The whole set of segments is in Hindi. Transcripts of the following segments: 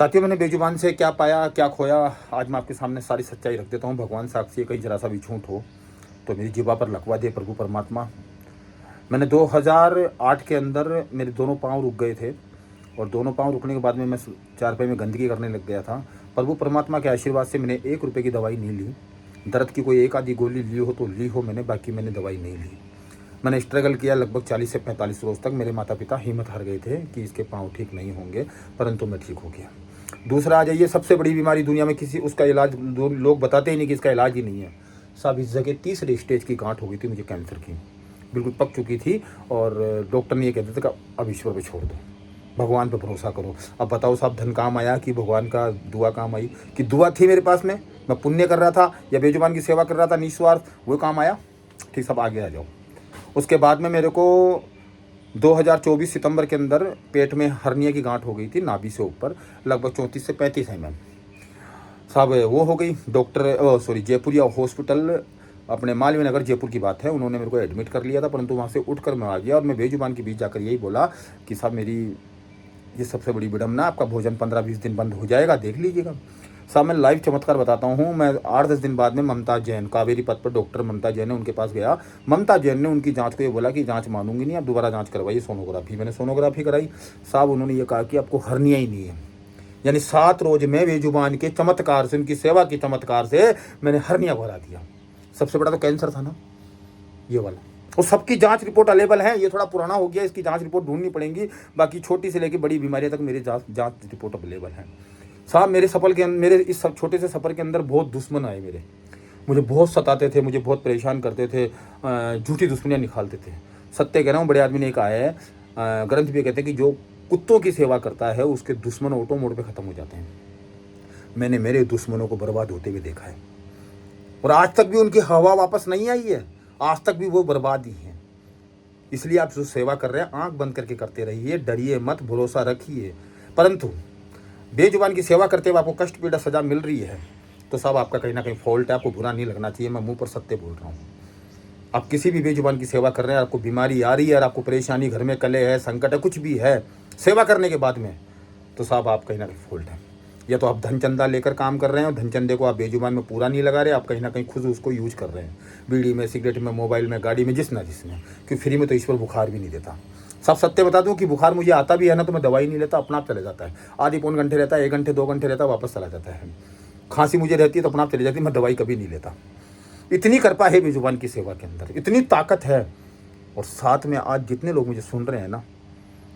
साथियों, मैंने बेजुबान से क्या पाया क्या खोया, आज मैं आपके सामने सारी सच्चाई रख देता हूँ। भगवान साक्षी है, कहीं जरा सा भी झूठ हो तो मेरी जीवा पर लकवा दे प्रभु परमात्मा। मैंने 2008 के अंदर मेरे दोनों पाँव रुक गए थे और दोनों पाँव रुकने के बाद में मैं चारपाई में गंदगी करने लग गया था। प्रभु परमात्मा के आशीर्वाद से मैंने 1 रुपये की दवाई नहीं ली। दर्द की कोई एक आधी गोली ली हो तो ली हो मैंने, बाकी मैंने दवाई नहीं ली। मैंने स्ट्रगल किया लगभग 40 से 45 रोज़ तक। मेरे माता पिता हिम्मत हार गए थे कि इसके पाँव ठीक नहीं होंगे, परंतु मैं ठीक हो गया। दूसरा आ जाइए, सबसे बड़ी बीमारी दुनिया में किसी उसका इलाज लोग बताते ही नहीं कि इसका इलाज ही नहीं है। साहब, इस जगह तीसरे स्टेज की गांठ हो गई थी मुझे, कैंसर की, बिल्कुल पक चुकी थी। और डॉक्टर ने ये कहते थे कि अब ईश्वर पे छोड़ दो, भगवान पे भरोसा करो। अब बताओ साहब, धन काम आया कि भगवान का दुआ काम आई? कि दुआ थी मेरे पास में, मैं पुण्य कर रहा था या बेजुबान की सेवा कर रहा था निस्वार्थ, वो काम आया? ठीक, सब आगे आ जाओ। उसके बाद में मेरे को 2024 सितंबर के अंदर पेट में हर्निया की गांठ हो गई थी, नाभि से ऊपर, लगभग 34 से 35 mm। साहब वो हो गई। डॉक्टर जयपुरिया हॉस्पिटल, अपने मालवीय नगर जयपुर की बात है, उन्होंने मेरे को एडमिट कर लिया था, परंतु वहाँ से उठकर मैं आ गया और मैं बेजुबान के बीच जाकर यही बोला कि साहब मेरी ये सबसे बड़ी विडम्बना, आपका भोजन 15-20 दिन बंद हो जाएगा, देख लीजिएगा। साहब मैं लाइव चमत्कार बताता हूँ। मैं 8-10 दिन बाद में ममता जैन, कावेरी पथ पर डॉक्टर ममता जैन है, उनके पास गया। ममता जैन ने उनकी जांच को ये बोला कि जांच मानूंगी नहीं, आप दोबारा जांच करवाइए सोनोग्राफी। मैंने सोनोग्राफी कराई। साहब उन्होंने ये कहा कि आपको हर्निया ही नहीं है। यानी 7 रोज में बेजुबान के चमत्कार से, उनकी सेवा के चमत्कार से मैंने हर्निया को हरा दिया। सबसे बड़ा तो कैंसर था ना ये वाला। और सबकी जांच रिपोर्ट अवेलेबल है, ये थोड़ा पुराना हो गया, इसकी जांच रिपोर्ट ढूंढनी पड़ेगी। बाकी छोटी से लेकर बड़ी बीमारियां तक मेरी जांच रिपोर्ट अवेलेबल है। साहब मेरे इस सब छोटे से सफ़र के अंदर बहुत दुश्मन आए मेरे, मुझे बहुत सताते थे, मुझे बहुत परेशान करते थे, झूठी दुश्मनियाँ निकालते थे। सत्य कह रहा हूँ, बड़े आदमी ने कहा है, ग्रंथ भी कहते हैं कि जो कुत्तों की सेवा करता है उसके दुश्मन ऑटो मोड पे ख़त्म हो जाते हैं। मैंने मेरे दुश्मनों को बर्बाद होते हुए देखा है और आज तक भी उनकी हवा वापस नहीं आई है, आज तक भी वो बर्बाद ही हैं। इसलिए आप जो सेवा कर रहे हैं आंख बंद करके करते रहिए, डरिए मत, भरोसा रखिए। परंतु बेजुबान की सेवा करते हुए आपको कष्ट पीड़ा सजा मिल रही है तो साहब आपका कहीं ना कहीं फॉल्ट है, आपको बुरा नहीं लगना चाहिए। मैं मुंह पर सत्य बोल रहा हूँ। आप किसी भी बेजुबान की सेवा कर रहे हैं, आपको बीमारी आ रही है और आपको परेशानी, घर में कले है, संकट है, कुछ भी है, सेवा करने के बाद में तो साहब आप कहीं ना कहीं फॉल्ट है। या तो आप धन चंदा लेकर काम कर रहे हैं और धन चंदे को आप बेजुबान में पूरा नहीं लगा रहे, आप कहीं ना कहीं खुद उसको यूज कर रहे हैं, बीड़ी में, सिगरेट में, मोबाइल में, गाड़ी में, जिसमें क्योंकि फ्री में तो ईश्वर बुखार भी नहीं देता। सब सत्य बता दूं कि बुखार मुझे आता भी है ना तो मैं दवाई नहीं लेता, अपना आप चले जाता है। आधी पौन घंटे रहता है, 1 घंटे 2 घंटे रहता है, वापस चला जाता है। खांसी मुझे रहती है तो अपना आप चली जाती है, मैं दवाई कभी नहीं लेता। इतनी कृपा है बेजुबान की सेवा के अंदर, इतनी ताकत है। और साथ में आज जितने लोग मुझे सुन रहे हैं ना,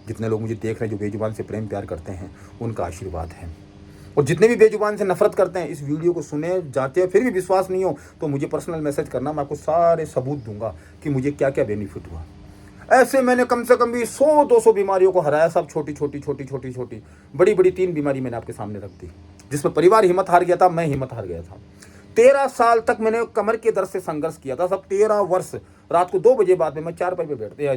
जितने लोग मुझे देख रहे हैं जो बेजुबान से प्रेम प्यार करते हैं, उनका आशीर्वाद है। और जितने भी बेजुबान से नफरत करते हैं, इस वीडियो को सुने जाते हैं, फिर भी विश्वास नहीं हो तो मुझे पर्सनल मैसेज करना, मैं आपको सारे सबूत दूंगा कि मुझे क्या क्या बेनिफिट हुआ। ऐसे मैंने कम से कम भी 100-200 बीमारियों को हराया। सब छोटी छोटी बड़ी बड़ी 3 बीमारी मैंने आपके सामने रख दी, जिसमें परिवार हिम्मत हार गया था, मैं हिम्मत हार गया था। 13 साल तक मैंने कमर के दर्द से संघर्ष किया था। सब 13 वर्ष रात को 2 बजे बाद में मैं चारपाई पे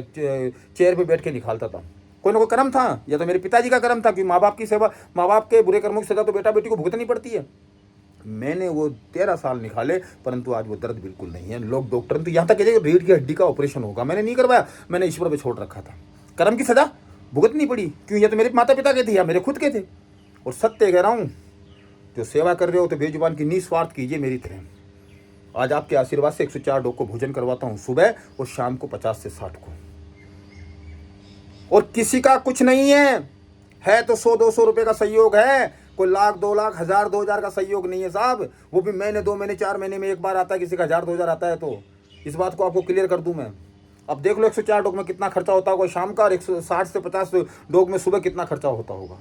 चेयर पे बैठ के निकालता था। कोई ना कोई कर्म था, या तो मेरे पिताजी का कर्म था कि माँ बाप की सेवा, माँ बाप के बुरे कर्मों की सजा तो बेटा बेटी को भुगतनी पड़ती है। मैंने वो 13 साल निकाले, परंतु आज वो दर्द बिल्कुल नहीं है। लोग डॉक्टर ने तो यहाँ तक कहते हैं रीढ़ की हड्डी का ऑपरेशन होगा, मैंने नहीं करवाया, मैंने ईश्वर पे छोड़ रखा था। कर्म की सजा भुगतनी पड़ी, क्यों? ये तो मेरे माता पिता के थे या मेरे खुद के थे। और सत्य कह रहा हूँ, जो सेवा कर रहे हो तो बेजुबान की निस्वार्थ कीजिए मेरी तरह। आज आपके आशीर्वाद से 104 लोग को भोजन करवाता हूँ, सुबह और शाम को 50 से 60 को। और किसी का कुछ नहीं है तो 100-200 रुपए का सहयोग है, कोई 1,00,000, 2,00,000, 1,000, 2,000 का सहयोग नहीं है साहब। वो भी महीने 2 महीने 4 महीने में एक बार आता है, किसी का 1,000 2,000 आता है। तो इस बात को आपको क्लियर कर दूं मैं। अब देख लो 104 डोग में कितना खर्चा होता होगा शाम का, और 160 से 50 डोग में सुबह कितना खर्चा होता होगा।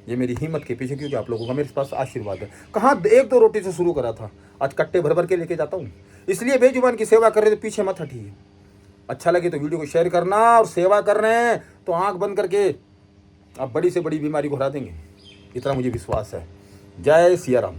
ये मेरी हिम्मत के पीछे, क्योंकि आप लोगों का मेरे पास आशीर्वाद है। कहाँ 1-2 रोटी से शुरू करा था, आज कट्टे भर भर के लेके जाता हूँ। इसलिए बेजुबान की सेवा कर रहे तो पीछे मत हटिए। अच्छा लगे तो वीडियो को शेयर करना, और सेवा कर रहे हैं तो आंख बंद करके आप बड़ी से बड़ी बीमारी को हरा देंगे, इतना मुझे विश्वास है। जय सिया राम।